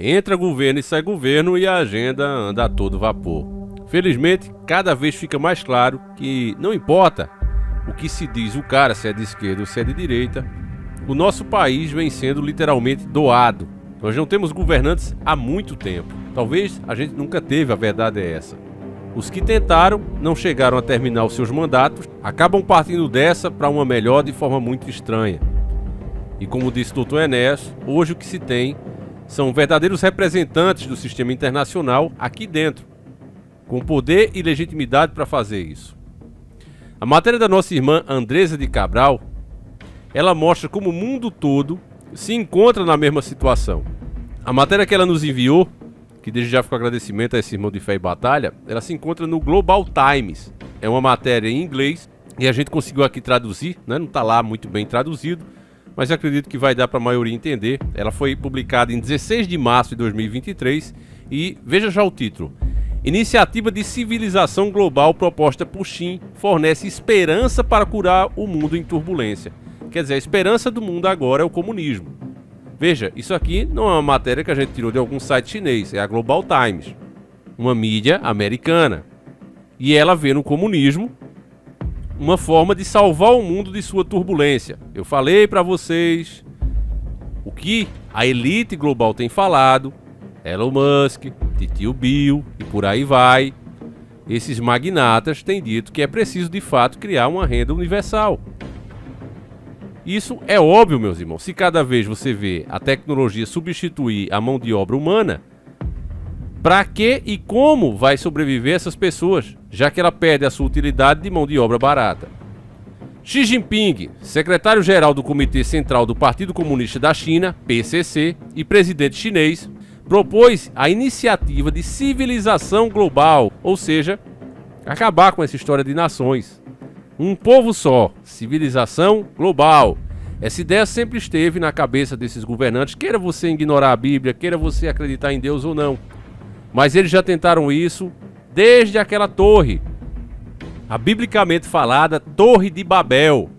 entra governo e sai governo e a agenda anda a todo vapor. Felizmente, cada vez fica mais claro que não importa o que se diz o cara, se é de esquerda ou se é de direita, o nosso país vem sendo literalmente doado. Nós não temos governantes há muito tempo. Talvez a gente nunca teve, a verdade é essa. Os que tentaram, não chegaram a terminar os seus mandatos, acabam partindo dessa para uma melhor de forma muito estranha. E como disse o Dr. Enéas, hoje o que se tem são verdadeiros representantes do sistema internacional aqui dentro, com poder e legitimidade para fazer isso. A matéria da nossa irmã Andresa de Cabral, ela mostra como o mundo todo se encontra na mesma situação. A matéria que ela nos enviou, que desde já fica agradecimento a esse irmão de fé e batalha, ela se encontra no Global Times. É uma matéria em inglês e a gente conseguiu aqui traduzir, né? Não está lá muito bem traduzido, mas acredito que vai dar para a maioria entender. Ela foi publicada em 16 de março de 2023 e veja já o título. Iniciativa de civilização global proposta por Xi fornece esperança para curar o mundo em turbulência. Quer dizer, a esperança do mundo agora é o comunismo. Veja, isso aqui não é uma matéria que a gente tirou de algum site chinês, é a Global Times, uma mídia americana. E ela vê no comunismo uma forma de salvar o mundo de sua turbulência. Eu falei para vocês o que a elite global tem falado, Elon Musk, Tio Bill e por aí vai. Esses magnatas têm dito que é preciso de fato criar uma renda universal. Isso é óbvio, meus irmãos. Se cada vez você vê a tecnologia substituir a mão de obra humana, para que e como vai sobreviver essas pessoas, já que ela perde a sua utilidade de mão de obra barata? Xi Jinping, secretário-geral do Comitê Central do Partido Comunista da China, PCC, e presidente chinês, propôs a iniciativa de civilização global, ou seja, acabar com essa história de nações. Um povo só, civilização global. Essa ideia sempre esteve na cabeça desses governantes, queira você ignorar a Bíblia, queira você acreditar em Deus ou não. Mas eles já tentaram isso desde aquela torre, a biblicamente falada Torre de Babel.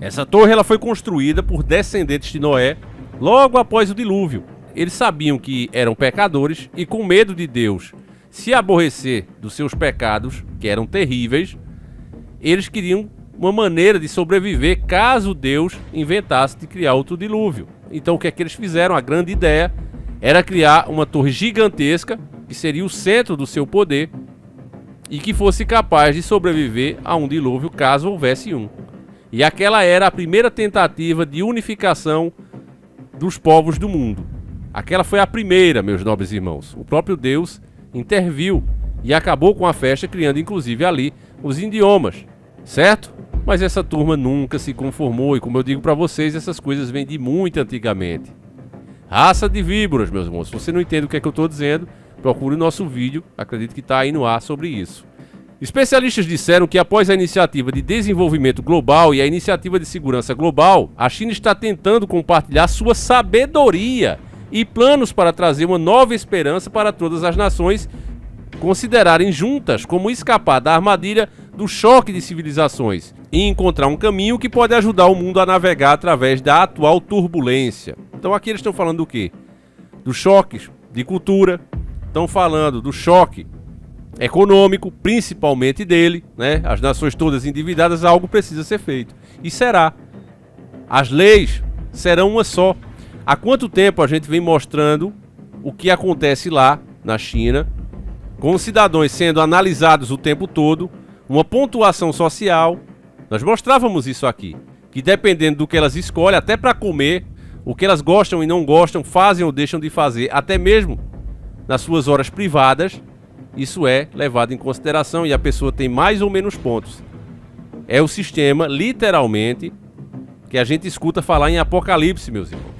Essa torre ela foi construída por descendentes de Noé logo após o dilúvio. Eles sabiam que eram pecadores e, com medo de Deus se aborrecer dos seus pecados, que eram terríveis, eles queriam uma maneira de sobreviver caso Deus inventasse de criar outro dilúvio. Então o que é que eles fizeram? A grande ideia era criar uma torre gigantesca, que seria o centro do seu poder, e que fosse capaz de sobreviver a um dilúvio caso houvesse um. E aquela era a primeira tentativa de unificação dos povos do mundo. Aquela foi a primeira, meus nobres irmãos. O próprio Deus interviu e acabou com a festa, criando inclusive ali os idiomas, certo? Mas essa turma nunca se conformou e, como eu digo para vocês, essas coisas vêm de muito antigamente. Raça de víboras, meus irmãos. Se você não entende o que é que eu estou dizendo, procure o nosso vídeo, acredito que está aí no ar sobre isso. Especialistas disseram que após a iniciativa de desenvolvimento global e a iniciativa de segurança global, a China está tentando compartilhar sua sabedoria e planos para trazer uma nova esperança para todas as nações considerarem juntas como escapar da armadilha do choque de civilizações e encontrar um caminho que pode ajudar o mundo a navegar através da atual turbulência. Então aqui eles estão falando do quê? Dos choques de cultura, estão falando do choque econômico, principalmente dele, né? As nações todas endividadas, algo precisa ser feito. E será. As leis serão uma só. Há quanto tempo a gente vem mostrando o que acontece lá na China, com os cidadãos sendo analisados o tempo todo, uma pontuação social. Nós mostrávamos isso aqui, que dependendo do que elas escolhem, até para comer, o que elas gostam e não gostam, fazem ou deixam de fazer, até mesmo nas suas horas privadas, isso é levado em consideração e a pessoa tem mais ou menos pontos. É o sistema, literalmente, que a gente escuta falar em Apocalipse, meus irmãos.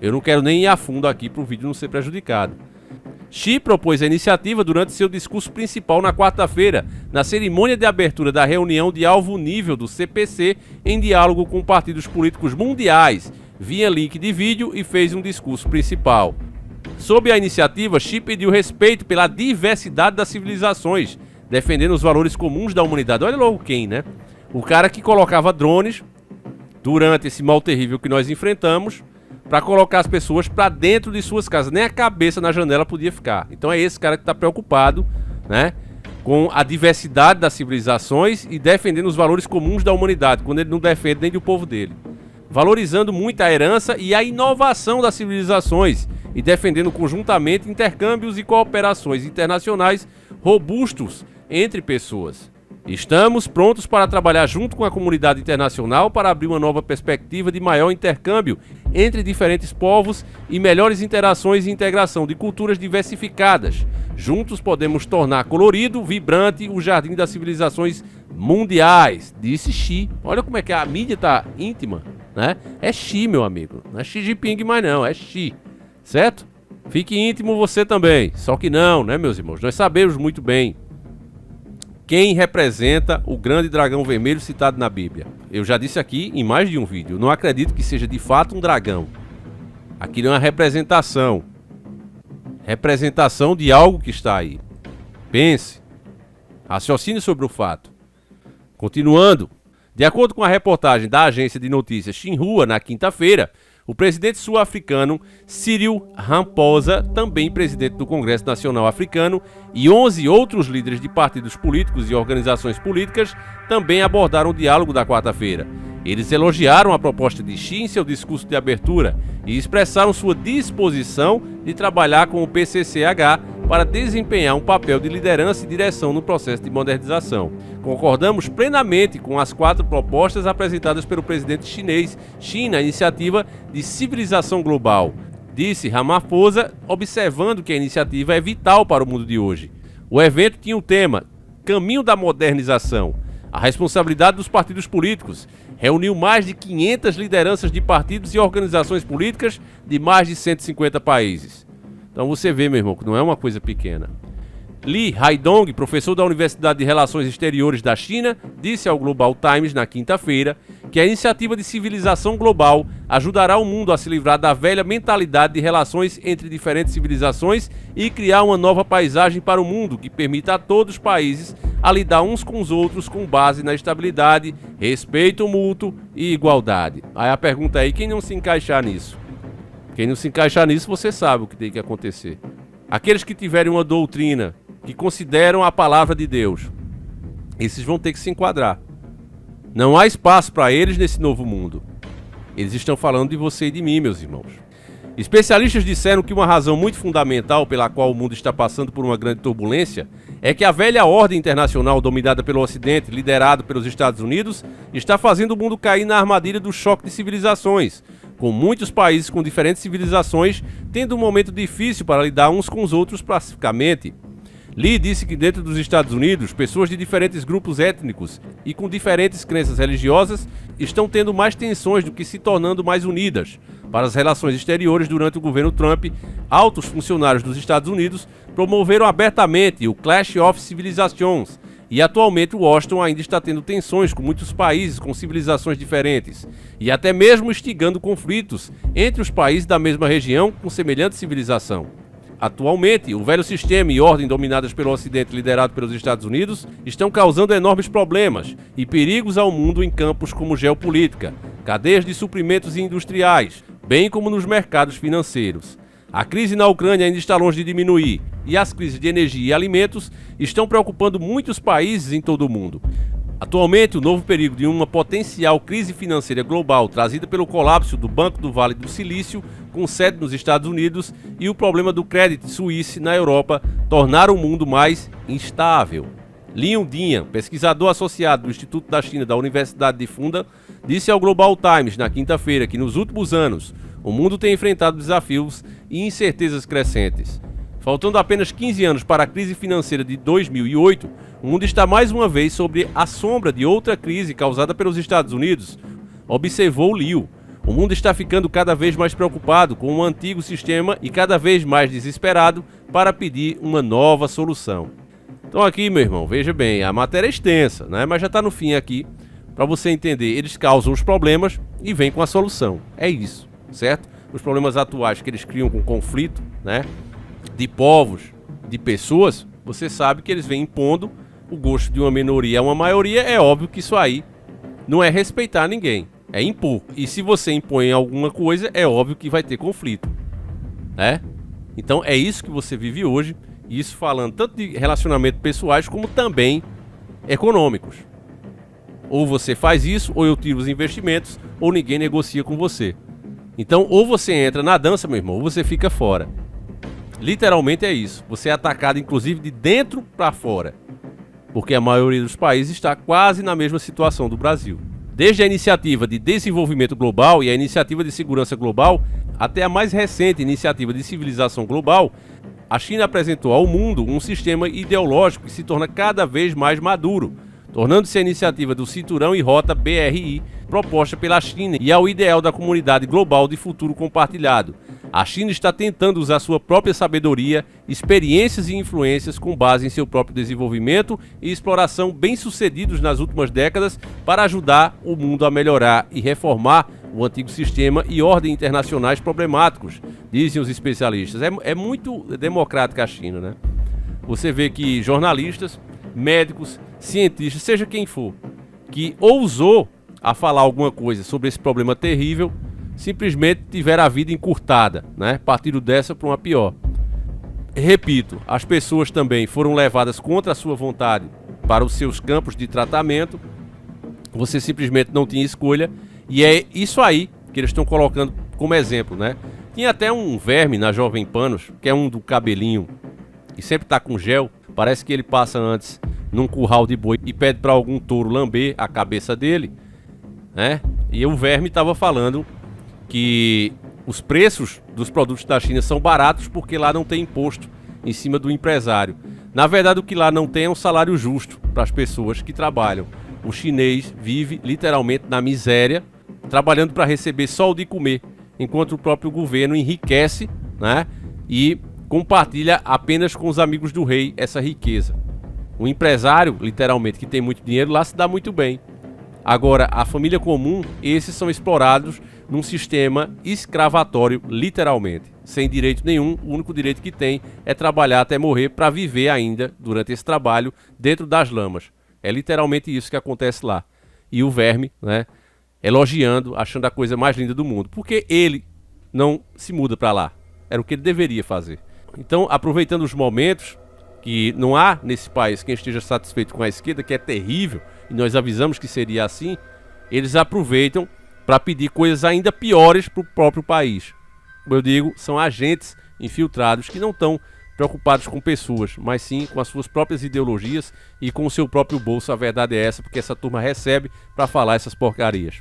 Eu não quero nem ir a fundo aqui para o vídeo não ser prejudicado. Xi propôs a iniciativa durante seu discurso principal na quarta-feira, na cerimônia de abertura da reunião de alto nível do CPC, em diálogo com partidos políticos mundiais, via link de vídeo, e fez um discurso principal. Sob a iniciativa, Xi pediu respeito pela diversidade das civilizações, defendendo os valores comuns da humanidade. Olha logo quem, né? O cara que colocava drones durante esse mal terrível que nós enfrentamos para colocar as pessoas para dentro de suas casas. Nem a cabeça na janela podia ficar. Então é esse cara que está preocupado, né, com a diversidade das civilizações e defendendo os valores comuns da humanidade, quando ele não defende nem do povo dele. Valorizando muito a herança e a inovação das civilizações e defendendo conjuntamente intercâmbios e cooperações internacionais robustos entre pessoas. Estamos prontos para trabalhar junto com a comunidade internacional para abrir uma nova perspectiva de maior intercâmbio entre diferentes povos e melhores interações e integração de culturas diversificadas. Juntos podemos tornar colorido, vibrante o jardim das civilizações mundiais, disse Xi. Olha como é que a mídia está íntima, né? É Xi, meu amigo. Não é Xi Jinping mais não, é Xi. Certo? Fique íntimo você também. Só que não, né, meus irmãos? Nós sabemos muito bem quem representa o grande dragão vermelho citado na Bíblia. Eu já disse aqui em mais de um vídeo. Eu não acredito que seja de fato um dragão. Aquilo é uma representação. Representação de algo que está aí. Pense. Raciocine sobre o fato. Continuando. De acordo com a reportagem da agência de notícias Xinhua na quinta-feira, o presidente sul-africano Cyril Ramaphosa, também presidente do Congresso Nacional Africano, e 11 outros líderes de partidos políticos e organizações políticas também abordaram o diálogo da quarta-feira. Eles elogiaram a proposta de Xi em seu discurso de abertura e expressaram sua disposição de trabalhar com o PCCH para desempenhar um papel de liderança e direção no processo de modernização. Concordamos plenamente com as 4 propostas apresentadas pelo presidente chinês Xi na iniciativa de civilização global, disse Ramaphosa, observando que a iniciativa é vital para o mundo de hoje. O evento tinha o tema Caminho da Modernização. A responsabilidade dos partidos políticos reuniu mais de 500 lideranças de partidos e organizações políticas de mais de 150 países. Então você vê, meu irmão, que não é uma coisa pequena. Li Haidong, professor da Universidade de Relações Exteriores da China, disse ao Global Times na quinta-feira que a iniciativa de civilização global ajudará o mundo a se livrar da velha mentalidade de relações entre diferentes civilizações e criar uma nova paisagem para o mundo que permita a todos os países a lidar uns com os outros com base na estabilidade, respeito mútuo e igualdade. Aí a pergunta é, quem não se encaixar nisso? Quem não se encaixar nisso, você sabe o que tem que acontecer. Aqueles que tiverem uma doutrina que consideram a palavra de Deus, esses vão ter que se enquadrar. Não há espaço para eles nesse novo mundo. Eles estão falando de você e de mim, meus irmãos. Especialistas disseram que uma razão muito fundamental pela qual o mundo está passando por uma grande turbulência é que a velha ordem internacional dominada pelo Ocidente, liderado pelos Estados Unidos, está fazendo o mundo cair na armadilha do choque de civilizações, com muitos países com diferentes civilizações tendo um momento difícil para lidar uns com os outros pacificamente. Lee disse que dentro dos Estados Unidos, pessoas de diferentes grupos étnicos e com diferentes crenças religiosas estão tendo mais tensões do que se tornando mais unidas. Para as relações exteriores durante o governo Trump, altos funcionários dos Estados Unidos promoveram abertamente o Clash of Civilizations, e atualmente Washington ainda está tendo tensões com muitos países com civilizações diferentes, e até mesmo instigando conflitos entre os países da mesma região com semelhante civilização. Atualmente, o velho sistema e ordem dominadas pelo Ocidente liderado pelos Estados Unidos estão causando enormes problemas e perigos ao mundo em campos como geopolítica, cadeias de suprimentos e industriais, bem como nos mercados financeiros. A crise na Ucrânia ainda está longe de diminuir e as crises de energia e alimentos estão preocupando muitos países em todo o mundo. Atualmente, o novo perigo de uma potencial crise financeira global trazida pelo colapso do Banco do Vale do Silício, com sede nos Estados Unidos, e o problema do Credit Suisse na Europa tornaram o mundo mais instável. Liu Dian, pesquisador associado do Instituto da China da Universidade de Funda, disse ao Global Times na quinta-feira que nos últimos anos o mundo tem enfrentado desafios e incertezas crescentes. Faltando apenas 15 anos para a crise financeira de 2008, o mundo está mais uma vez sob a sombra de outra crise causada pelos Estados Unidos, observou Liu. O mundo está ficando cada vez mais preocupado com o antigo sistema e cada vez mais desesperado para pedir uma nova solução. Então aqui, meu irmão, veja bem, a matéria é extensa, né? Mas já está no fim aqui, para você entender. Eles causam os problemas e vêm com a solução. É isso, certo? Os problemas atuais que eles criam com conflito, né? De povos, de pessoas, você sabe que eles vêm impondo o gosto de uma minoria a uma maioria. É óbvio que isso aí não é respeitar ninguém, É impor. E se você impõe alguma coisa, é óbvio que vai ter conflito, né? Então é isso que você vive hoje. Isso falando tanto de relacionamentos pessoais como também econômicos. Ou você faz isso, ou eu tiro os investimentos, ou ninguém negocia com você. Então ou você entra na dança, meu irmão, ou você fica fora. Literalmente é isso. Você é atacado inclusive de dentro para fora. Porque a maioria dos países está quase na mesma situação do Brasil. Desde a iniciativa de desenvolvimento global e a iniciativa de segurança global, até a mais recente iniciativa de civilização global, a China apresentou ao mundo um sistema ideológico que se torna cada vez mais maduro, tornando-se a iniciativa do Cinturão e Rota BRI, proposta pela China e ao ideal da comunidade global de futuro compartilhado. A China está tentando usar sua própria sabedoria, experiências e influências com base em seu próprio desenvolvimento e exploração bem-sucedidos nas últimas décadas para ajudar o mundo a melhorar e reformar o antigo sistema e ordem internacionais problemáticos, dizem os especialistas. É muito democrática a China, né? Você vê que jornalistas, médicos, cientistas, seja quem for, que ousou a falar alguma coisa sobre esse problema terrível, simplesmente tiveram a vida encurtada, né? Partindo dessa para uma pior. Repito, as pessoas também foram levadas contra a sua vontade para os seus campos de tratamento. Você simplesmente não tinha escolha. E é isso aí que eles estão colocando como exemplo, né? Tinha até um verme na Jovem Panos, que é um do cabelinho, e sempre tá com gel. Parece que ele passa antes num curral de boi e pede para algum touro lamber a cabeça dele, né? E o verme estava falando que os preços dos produtos da China são baratos porque lá não tem imposto em cima do empresário. Na verdade, o que lá não tem é um salário justo para as pessoas que trabalham. O chinês vive literalmente na miséria, trabalhando para receber só o de comer, enquanto o próprio governo enriquece, né, e compartilha apenas com os amigos do rei essa riqueza. O empresário, literalmente, que tem muito dinheiro, lá se dá muito bem. Agora, a família comum, esses são explorados num sistema escravatório, literalmente. Sem direito nenhum, o único direito que tem é trabalhar até morrer para viver ainda, durante esse trabalho, dentro das lamas. É literalmente isso que acontece lá. E o verme, né, elogiando, achando a coisa mais linda do mundo. Porque ele não se muda para lá. Era o que ele deveria fazer. Então, aproveitando os momentos que não há nesse país quem esteja satisfeito com a esquerda, que é terrível, e nós avisamos que seria assim, eles aproveitam para pedir coisas ainda piores para o próprio país. Como eu digo, são agentes infiltrados que não estão preocupados com pessoas, mas sim com as suas próprias ideologias e com o seu próprio bolso. A verdade é essa, porque essa turma recebe para falar essas porcarias.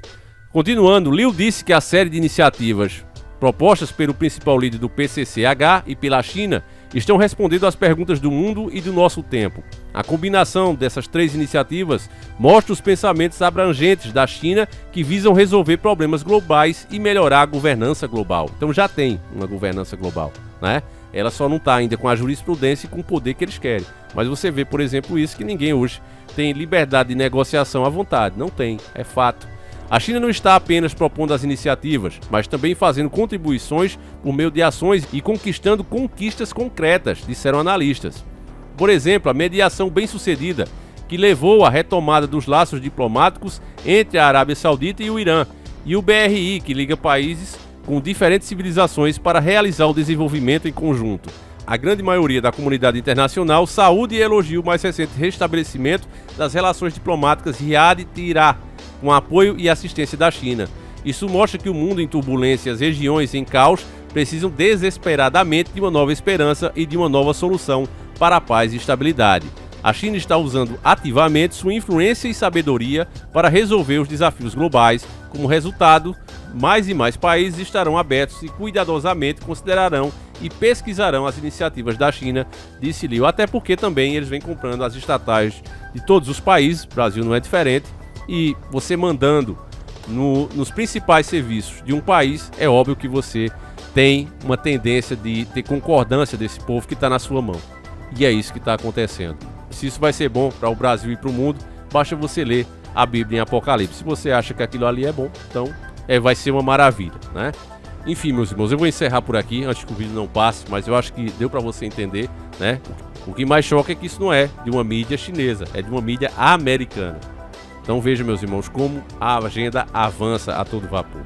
Continuando, Liu disse que a série de iniciativas propostas pelo principal líder do PCCH e pela China estão respondendo às perguntas do mundo e do nosso tempo. A combinação dessas três iniciativas mostra os pensamentos abrangentes da China que visam resolver problemas globais e melhorar a governança global. Então já tem uma governança global, né? Ela só não está ainda com a jurisprudência e com o poder que eles querem. Mas você vê, por exemplo, isso, que ninguém hoje tem liberdade de negociação à vontade. Não tem, é fato. A China não está apenas propondo as iniciativas, mas também fazendo contribuições por meio de ações e conquistando conquistas concretas, disseram analistas. Por exemplo, a mediação bem-sucedida, que levou à retomada dos laços diplomáticos entre a Arábia Saudita e o Irã, e o BRI, que liga países com diferentes civilizações para realizar o desenvolvimento em conjunto. A grande maioria da comunidade internacional saúde e elogia o mais recente restabelecimento das relações diplomáticas Riad-Tirá, com apoio e assistência da China. Isso mostra que o mundo em turbulência e as regiões em caos precisam desesperadamente de uma nova esperança e de uma nova solução para a paz e estabilidade. A China está usando ativamente sua influência e sabedoria para resolver os desafios globais. Como resultado, mais e mais países estarão abertos e cuidadosamente considerarão e pesquisarão as iniciativas da China, disse Liu, até porque também eles vêm comprando as estatais de todos os países, o Brasil não é diferente, e você mandando nos principais serviços de um país, é óbvio que você tem uma tendência de ter concordância desse povo que está na sua mão. E é isso que está acontecendo. Se isso vai ser bom para o Brasil e para o mundo, basta você ler a Bíblia em Apocalipse. Se você acha que aquilo ali é bom, então vai ser uma maravilha, né? Enfim, meus irmãos, eu vou encerrar por aqui antes que o vídeo não passe, mas eu acho que deu para você entender, né? O que mais choca é que isso não é de uma mídia chinesa, é de uma mídia americana. Então veja, meus irmãos, como a agenda avança a todo vapor.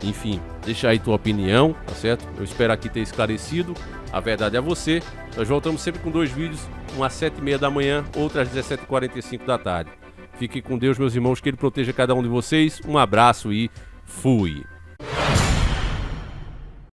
Enfim, deixa aí tua opinião, tá certo? Eu espero aqui ter esclarecido a verdade a você. Nós voltamos sempre com 2 vídeos, um às 7h30 da manhã, outro às 17h45 da tarde. Fiquem com Deus, meus irmãos, que Ele proteja cada um de vocês. Um abraço e fui!